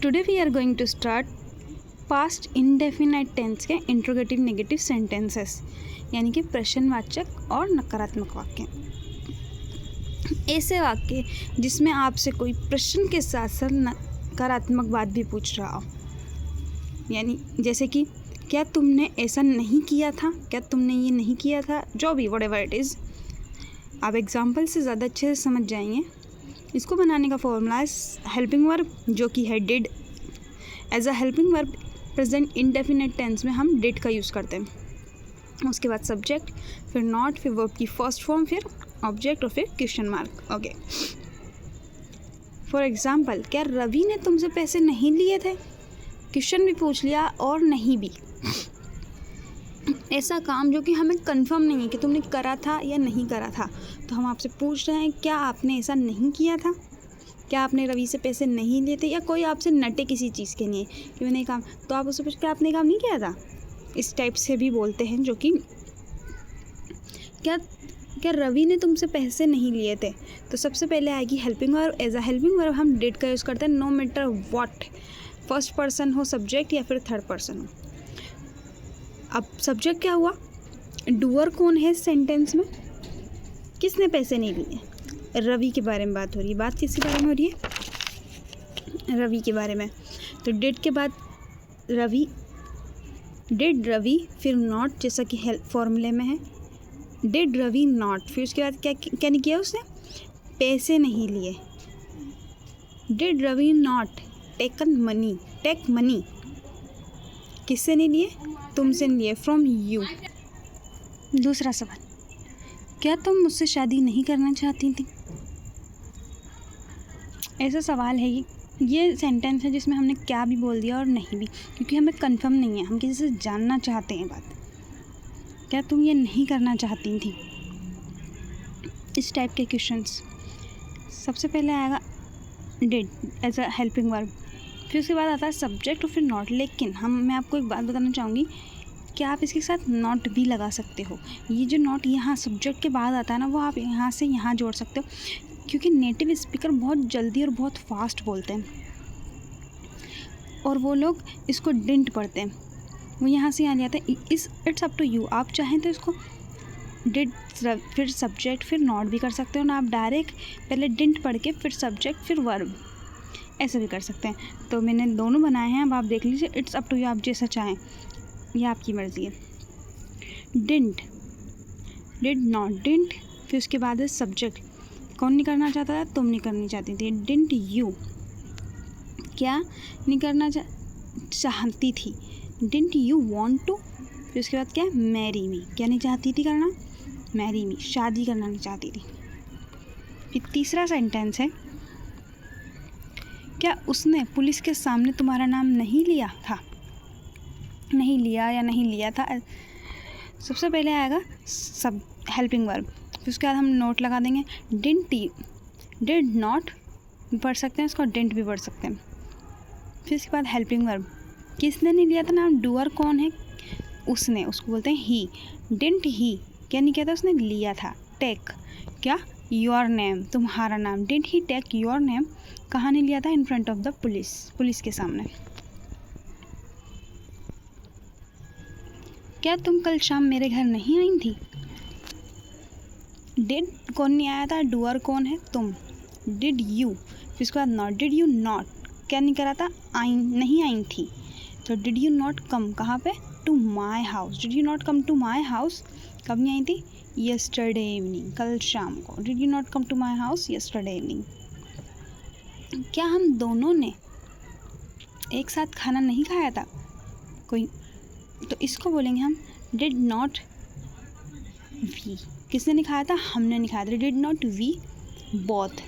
Today we are going to start past indefinite tense के interrogative negative sentences, यानी कि प्रश्नवाचक और नकारात्मक वाक्य। ऐसे वाक्य जिसमें आपसे कोई प्रश्न के साथ साथ नकारात्मक बात भी पूछ रहा हो, यानी जैसे कि क्या तुमने ऐसा नहीं किया था, क्या तुमने ये नहीं किया था, जो भी व्हाटएवर इट इज़। आप एग्जाम्पल से ज़्यादा अच्छे से समझ जाएंगे। इसको बनाने का फॉर्मूला है हेल्पिंग वर्ब, जो कि है did. As a helping verb present indefinite tense में हम डिड का यूज़ करते हैं। उसके बाद सब्जेक्ट, फिर नॉट, फिर वर्ब की फर्स्ट फॉर्म, फिर ऑब्जेक्ट और फिर question mark. Okay, for example, क्या रवि ने तुमसे पैसे नहीं लिए थे? क्वेश्चन भी पूछ लिया और नहीं भी। ऐसा काम जो कि हमें कंफर्म नहीं है कि तुमने करा था या नहीं करा था, तो हम आपसे पूछ रहे हैं क्या आपने ऐसा नहीं किया था, क्या आपने रवि से पैसे नहीं लिए थे, या कोई आपसे नटे किसी चीज़ के लिए कि मैंने काम, तो आप उससे पूछ क्या आपने काम नहीं किया था। इस टाइप से भी बोलते हैं, जो कि क्या रवि ने तुमसे पैसे नहीं लिए थे, तो सबसे पहले आएगी helping verb. As a helping verb हम डिड का यूज़ करते हैं, no matter what, first person हो सब्जेक्ट या फिर थर्ड पर्सन हो। अब सब्जेक्ट क्या हुआ, डूअर कौन है इस सेंटेंस में, किसने पैसे नहीं लिए, रवि के बारे में बात हो रही है। बात किसके बारे में हो रही है, रवि के बारे में। तो डिड के बाद रवि, डिड रवि, फिर नॉट, जैसा कि हेल्प फॉर्मूले में है, डिड रवि नॉट, फिर उसके बाद क्या नहीं किया उसने, पैसे नहीं लिए। Did Ravi not taken money, take money, किससे नहीं लिए, तुमसे नहीं लिए, फ्रॉम यू। दूसरा सवाल, क्या तुम मुझसे शादी नहीं करना चाहती थी? ऐसा सवाल है ये सेंटेंस है जिसमें हमने क्या भी बोल दिया और नहीं भी, क्योंकि हमें कंफर्म नहीं है, हम किसी से जानना चाहते हैं बात। क्या तुम ये नहीं करना चाहती थी, इस टाइप के क्वेश्चंस। सबसे पहले आएगा did as a helping verb, फिर उसके बाद आता है सब्जेक्ट और फिर नॉट। लेकिन मैं आपको एक बात बताना चाहूँगी कि आप इसके साथ नॉट भी लगा सकते हो। ये जो नॉट यहाँ सब्जेक्ट के बाद आता है ना, वो आप यहाँ से यहाँ जोड़ सकते हो, क्योंकि नेटिव स्पीकर बहुत जल्दी और बहुत फास्ट बोलते हैं और वो लोग इसको डिंट पढ़ते हैं, वो यहाँ से यहाँ ले आते हैं। इट्स अप टू यू, आप चाहें तो इसको डिड फिर सब्जेक्ट फिर नॉट भी कर सकते हो ना, आप डायरेक्ट पहले डिंट पढ़ के फिर सब्जेक्ट फिर वर्ब, ऐसे भी कर सकते हैं। तो मैंने दोनों बनाए हैं, अब आप देख लीजिए। इट्स अप टू यू, आप जैसा चाहें, ये आपकी मर्ज़ी है। डिंट, डिड नॉट, डिंट, फिर उसके बाद है सब्जेक्ट। कौन नहीं करना चाहता था, तुम नहीं करनी चाहती थी। डिंट यू, क्या नहीं करना चाहती थी, डिंट यू वांट टू, फिर उसके बाद क्या है, मैरी मी, क्या नहीं चाहती थी करना, मैरी मी, शादी करना नहीं चाहती थी। फिर तीसरा सेंटेंस है, क्या उसने पुलिस के सामने तुम्हारा नाम नहीं लिया था, नहीं लिया या नहीं लिया था। सबसे पहले आएगा सब हेल्पिंग वर्ब, फिर उसके बाद हम नोट लगा देंगे। डिड नॉट भी पढ़ सकते हैं, इसको डिंट भी पढ़ सकते हैं। फिर इसके बाद हेल्पिंग वर्ब, किसने नहीं लिया था नाम, डूअर कौन है, उसने, उसको बोलते हैं ही। डिंट ही, क्या नहीं किया था उसने, लिया था। टेक, क्या, योर नेम, तुम्हारा नाम। Didn't he take your name, कहाँ नहीं लिया था, in front of the police, police के सामने। क्या तुम कल शाम मेरे घर नहीं आई थी, डिड कौन नहीं आया था, डूअर कौन है, तुम। डिड यू, फिर उसके बाद नॉट, डिड यू नॉट, क्या नहीं करा था, आई नहीं आई थी, तो डिड यू नॉट कम, कहाँ पे, to my house. Did you not come to my house, कब नहीं आई थी, यस्टरडे इवनिंग, कल शाम को। Did you not come to my house yesterday evening. क्या हम दोनों ने एक साथ खाना नहीं खाया था कोई, तो इसको बोलेंगे हम डिड नॉट वी, किसने नहीं खाया था, हमने नहीं खाया था। डिड नॉट वी बोथ,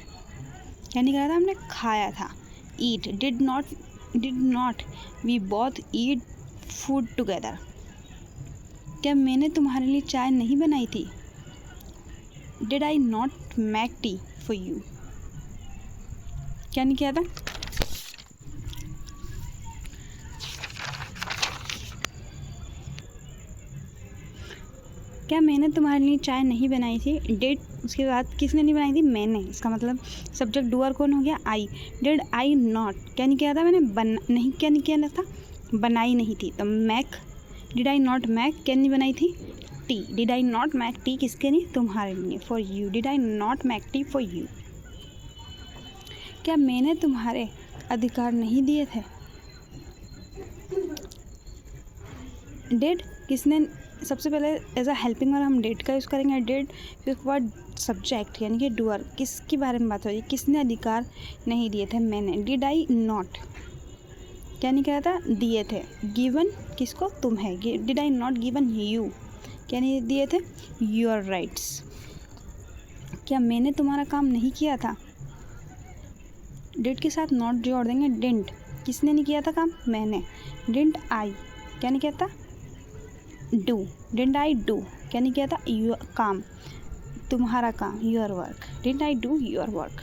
क्या नहीं खाया था, हमने खाया था। Eat, did not we both eat food together, क्या मैंने तुम्हारे लिए चाय नहीं बनाई थी, did I not make tea for you, क्या नहीं किया था। क्या मैंने तुम्हारे लिए चाय नहीं बनाई थी? डिड, उसके बाद किसने नहीं बनाई थी? मैंने। इसका मतलब सब्जेक्ट डूअर कौन हो गया? आई। डिड आई नॉट, क्या नहीं किया था मैंने? नहीं, क्या नहीं किया था? बनाई नहीं थी। तो make, did I not make, क्या नहीं बनाई थी? Tea. Did I not make tea किसके लिए? तुम्हारे लिए, for you. Did I not make tea for you. क्या मैंने तुम्हारे अधिकार नहीं दिए थे? डिड, किसने? सबसे पहले एज अ हेल्पिंग वर्ब हम डिड का यूज़ करेंगे। डिड, फिर उसके बाद सब्जेक्ट यानी कि डूअर, किसके बारे में बात हो रही है? किसने अधिकार नहीं दिए थे? मैंने। डिड आई नॉट, क्या नहीं कहा था? दिए थे। गिवन, किसको? तुम्हें। Did I not given you, क्या नहीं दिए थे? Your rights. क्या मैंने तुम्हारा काम नहीं किया था? डिड के साथ नॉट जोड़ देंगे। डिडंट, किसने नहीं किया था काम? मैंने। डिडंट आई, क्या नहीं किया था? डू। डिडंट आई डू, क्या नहीं किया था? काम, तुम्हारा काम, your work. Didn't I do your work.